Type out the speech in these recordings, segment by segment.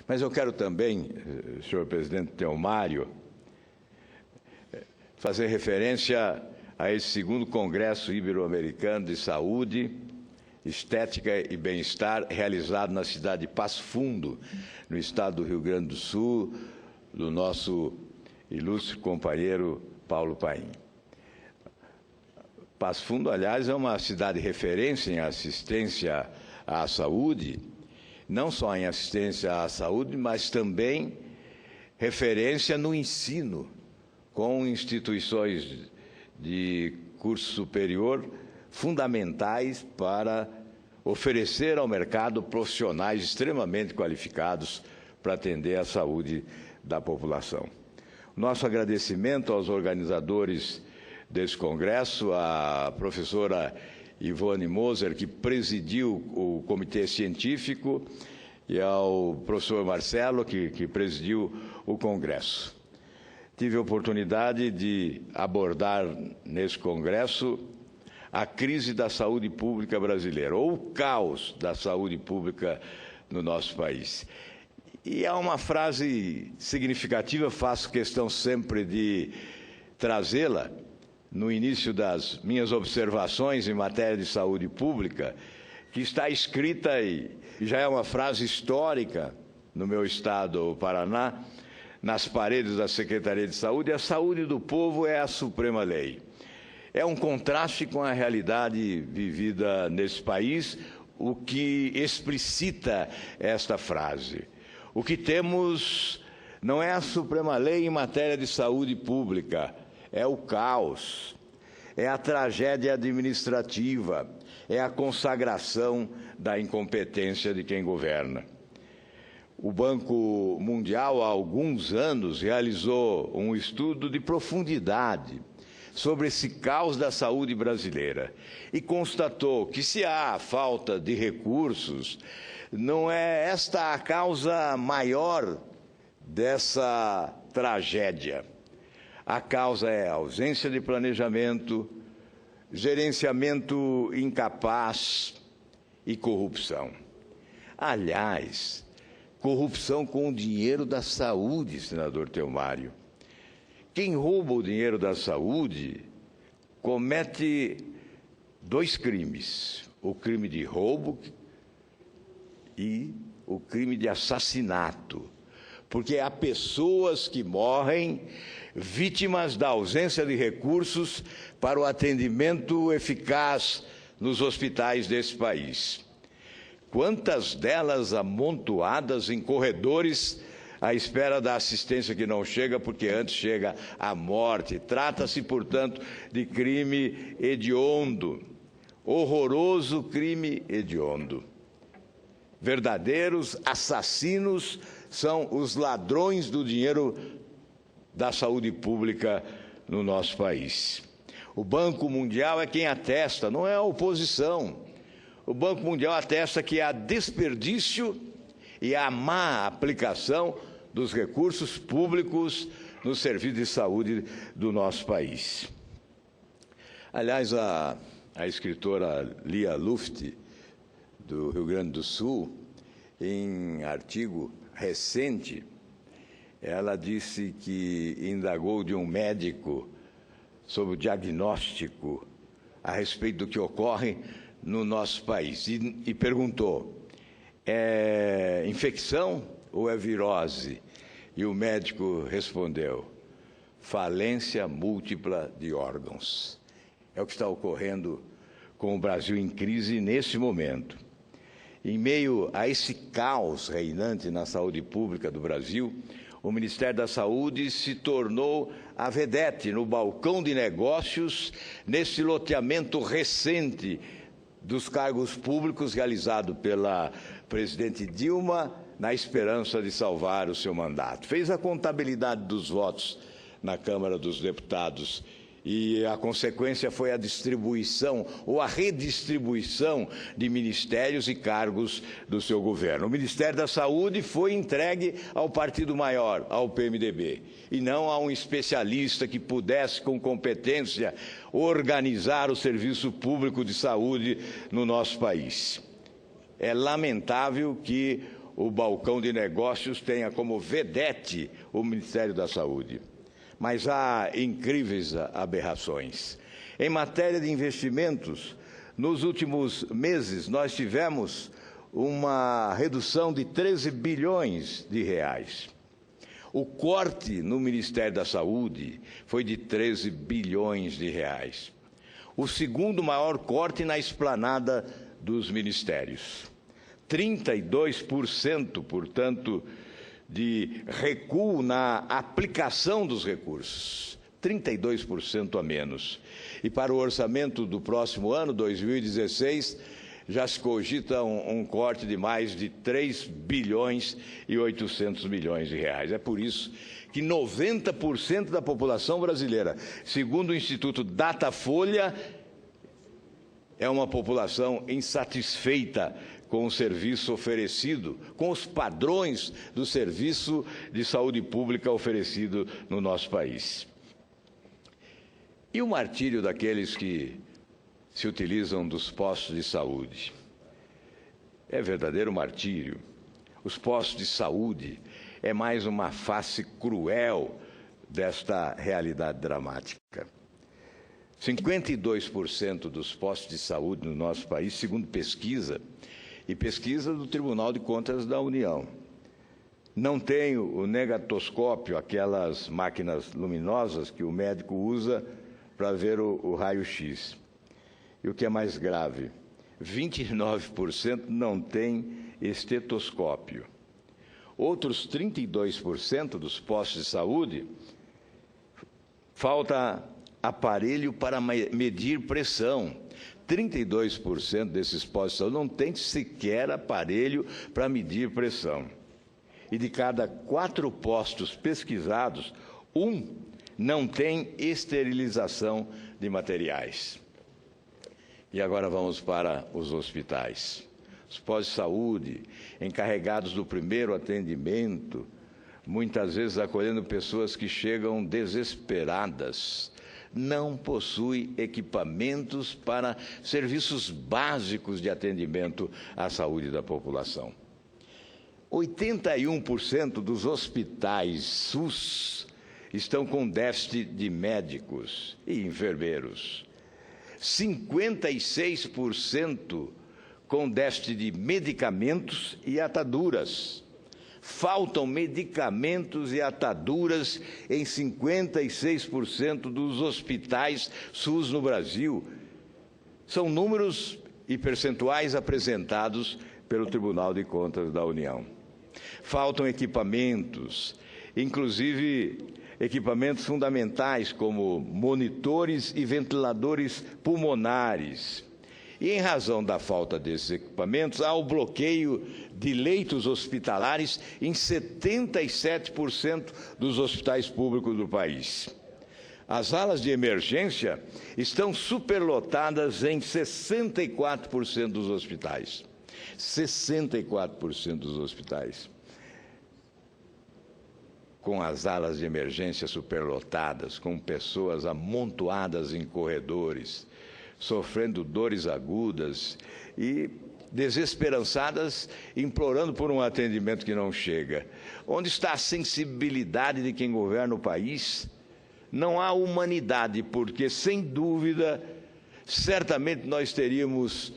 Mas eu quero também, senhor presidente Teomário, fazer referência a esse segundo Congresso Ibero-Americano de Saúde, Estética e Bem-Estar, realizado na cidade de Passo Fundo, no estado do Rio Grande do Sul, do nosso ilustre companheiro Paulo Paim. Passo Fundo, aliás, é uma cidade referência em assistência à saúde, não só em assistência à saúde, mas também referência no ensino, com instituições de curso superior fundamentais para oferecer ao mercado profissionais extremamente qualificados para atender a saúde da população. Nosso agradecimento aos organizadores desse congresso, à professora Ivone Moser, que presidiu o comitê científico, e ao professor Marcelo, que presidiu o congresso. Tive a oportunidade de abordar nesse congresso a crise da saúde pública brasileira, ou o caos da saúde pública no nosso país. E há uma frase significativa, faço questão sempre de trazê-la no início das minhas observações em matéria de saúde pública, que está escrita e já é uma frase histórica no meu estado, o Paraná, nas paredes da Secretaria de Saúde: a saúde do povo é a suprema lei. É um contraste com a realidade vivida nesse país, o que explicita esta frase. O que temos não é a suprema lei em matéria de saúde pública, é o caos, é a tragédia administrativa, é a consagração da incompetência de quem governa. O Banco Mundial, há alguns anos, realizou um estudo de profundidade sobre esse caos da saúde brasileira e constatou que, se há falta de recursos, não é esta a causa maior dessa tragédia. A causa é a ausência de planejamento, gerenciamento incapaz e corrupção. Aliás, corrupção com o dinheiro da saúde, senador Teomário. Quem rouba o dinheiro da saúde comete dois crimes: o crime de roubo e o crime de assassinato. Porque há pessoas que morrem vítimas da ausência de recursos para o atendimento eficaz nos hospitais desse país. Quantas delas amontoadas em corredores à espera da assistência que não chega, porque antes chega a morte. Trata-se, portanto, de crime hediondo, horroroso crime hediondo. Verdadeiros assassinos são os ladrões do dinheiro da saúde pública no nosso país. O Banco Mundial é quem atesta, não é a oposição. O Banco Mundial atesta que há desperdício e há má aplicação dos recursos públicos no serviço de saúde do nosso país. Aliás, a escritora Lia Luft, do Rio Grande do Sul, em artigo recente, ela disse que indagou de um médico sobre o diagnóstico a respeito do que ocorre no nosso país e perguntou: é infecção ou é virose? E o médico respondeu: falência múltipla de órgãos. É o que está ocorrendo com o Brasil em crise nesse momento. Em meio a esse caos reinante na saúde pública do Brasil, o Ministério da Saúde se tornou a vedete no balcão de negócios nesse loteamento recente dos cargos públicos realizado pela presidente Dilma na esperança de salvar o seu mandato. Fez a contabilidade dos votos na Câmara dos Deputados e a consequência foi a distribuição ou a redistribuição de ministérios e cargos do seu governo. O Ministério da Saúde foi entregue ao partido maior, ao PMDB, e não a um especialista que pudesse, com competência, organizar o serviço público de saúde no nosso país. É lamentável que o balcão de negócios tenha como vedete o Ministério da Saúde. Mas há incríveis aberrações. Em matéria de investimentos, nos últimos meses nós tivemos uma redução de 13 bilhões de reais. O corte no Ministério da Saúde foi de 13 bilhões de reais. O segundo maior corte na esplanada dos ministérios. 32%, portanto, de recuo na aplicação dos recursos. 32% a menos. E para o orçamento do próximo ano, 2016, já se cogita um corte de mais de 3 bilhões e 800 milhões de reais. É por isso que 90% da população brasileira, segundo o Instituto Datafolha, é uma população insatisfeita com o serviço oferecido, com os padrões do serviço de saúde pública oferecido no nosso país. E o martírio daqueles que se utilizam dos postos de saúde? É verdadeiro martírio. Os postos de saúde é mais uma face cruel desta realidade dramática. 52% dos postos de saúde no nosso país, segundo pesquisa, e pesquisa do Tribunal de Contas da União, não tem o negatoscópio, aquelas máquinas luminosas que o médico usa para ver o raio-x. E o que é mais grave, 29% não tem estetoscópio. Outros 32% dos postos de saúde falta aparelho para medir pressão. 32% desses postos de saúde não tem sequer aparelho para medir pressão. E de cada 4 postos pesquisados, 1 não tem esterilização de materiais. E agora vamos para os hospitais. Os postos de saúde, encarregados do primeiro atendimento, muitas vezes acolhendo pessoas que chegam desesperadas, não possuem equipamentos para serviços básicos de atendimento à saúde da população. 81% dos hospitais SUS estão com déficit de médicos e enfermeiros. 56% com déficit de medicamentos e ataduras. Faltam medicamentos e ataduras em 56% dos hospitais SUS no Brasil. São números e percentuais apresentados pelo Tribunal de Contas da União. Faltam equipamentos, inclusive equipamentos fundamentais como monitores e ventiladores pulmonares. E em razão da falta desses equipamentos, há o bloqueio de leitos hospitalares em 77% dos hospitais públicos do país. As salas de emergência estão superlotadas em 64% dos hospitais. 64% dos hospitais. Com as alas de emergência superlotadas, com pessoas amontoadas em corredores, sofrendo dores agudas e desesperançadas, implorando por um atendimento que não chega. Onde está a sensibilidade de quem governa o país? Não há humanidade, porque, sem dúvida, certamente nós teríamos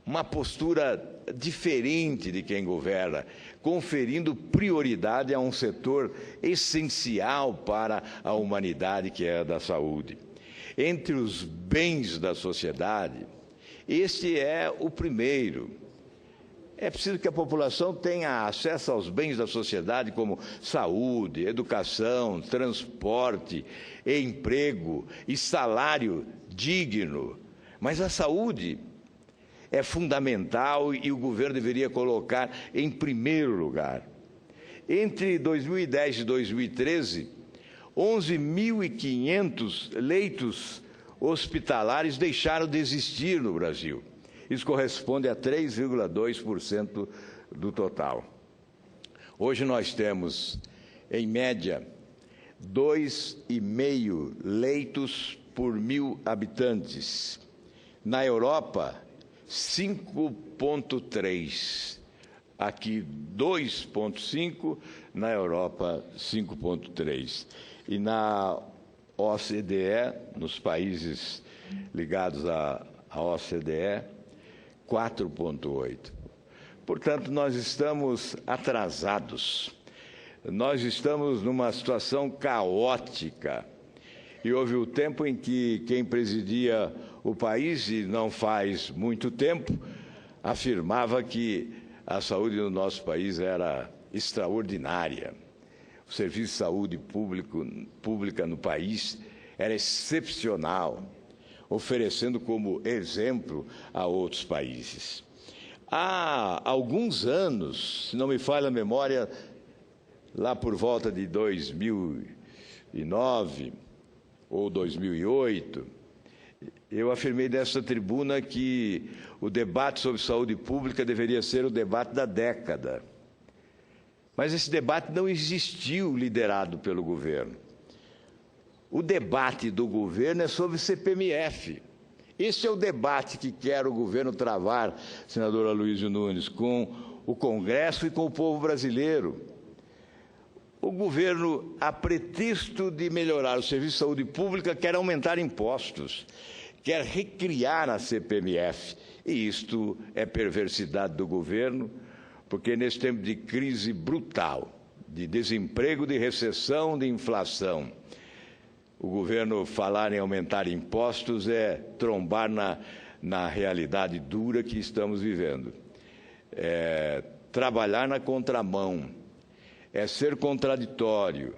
uma postura diferente de quem governa, conferindo prioridade a um setor essencial para a humanidade, que é a da saúde. Entre os bens da sociedade, este é o primeiro. É preciso que a população tenha acesso aos bens da sociedade, como saúde, educação, transporte, emprego e salário digno. Mas a saúde é fundamental e o governo deveria colocar em primeiro lugar. Entre 2010 e 2013, 11.500 leitos hospitalares deixaram de existir no Brasil. Isso corresponde a 3,2% do total. Hoje nós temos, em média, 2,5 leitos por 1.000 habitantes. Na Europa, 5,3. aqui 2,5, na Europa 5,3. E na OCDE, nos países ligados à OCDE, 4,8. Portanto, nós estamos atrasados. Nós estamos numa situação caótica. E houve o tempo em que quem presidia o país, e não faz muito tempo, afirmava que a saúde do nosso país era extraordinária. O serviço de saúde pública no país era excepcional, oferecendo como exemplo a outros países. Há alguns anos, se não me falha a memória, lá por volta de 2009 ou 2008, eu afirmei nessa tribuna que o debate sobre saúde pública deveria ser o debate da década. Mas esse debate não existiu liderado pelo governo. O debate do governo é sobre CPMF. Esse é o debate que quer o governo travar, senador Aloysio Nunes, com o Congresso e com o povo brasileiro. O governo, a pretexto de melhorar o serviço de saúde pública, quer aumentar impostos, quer recriar a CPMF. E isto é perversidade do governo, porque nesse tempo de crise brutal, de desemprego, de recessão, de inflação, o governo falar em aumentar impostos é trombar na realidade dura que estamos vivendo. É trabalhar na contramão, é ser contraditório,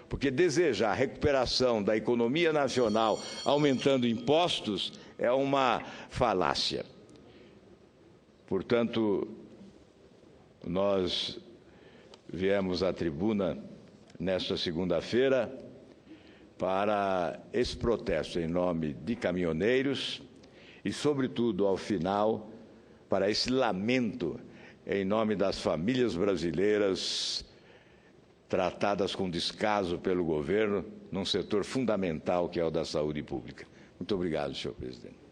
porque desejar a recuperação da economia nacional aumentando impostos é uma falácia. Portanto, nós viemos à tribuna nesta segunda-feira para esse protesto em nome de caminhoneiros e, sobretudo, ao final, para esse lamento em nome das famílias brasileiras tratadas com descaso pelo governo num setor fundamental que é o da saúde pública. Muito obrigado, senhor presidente.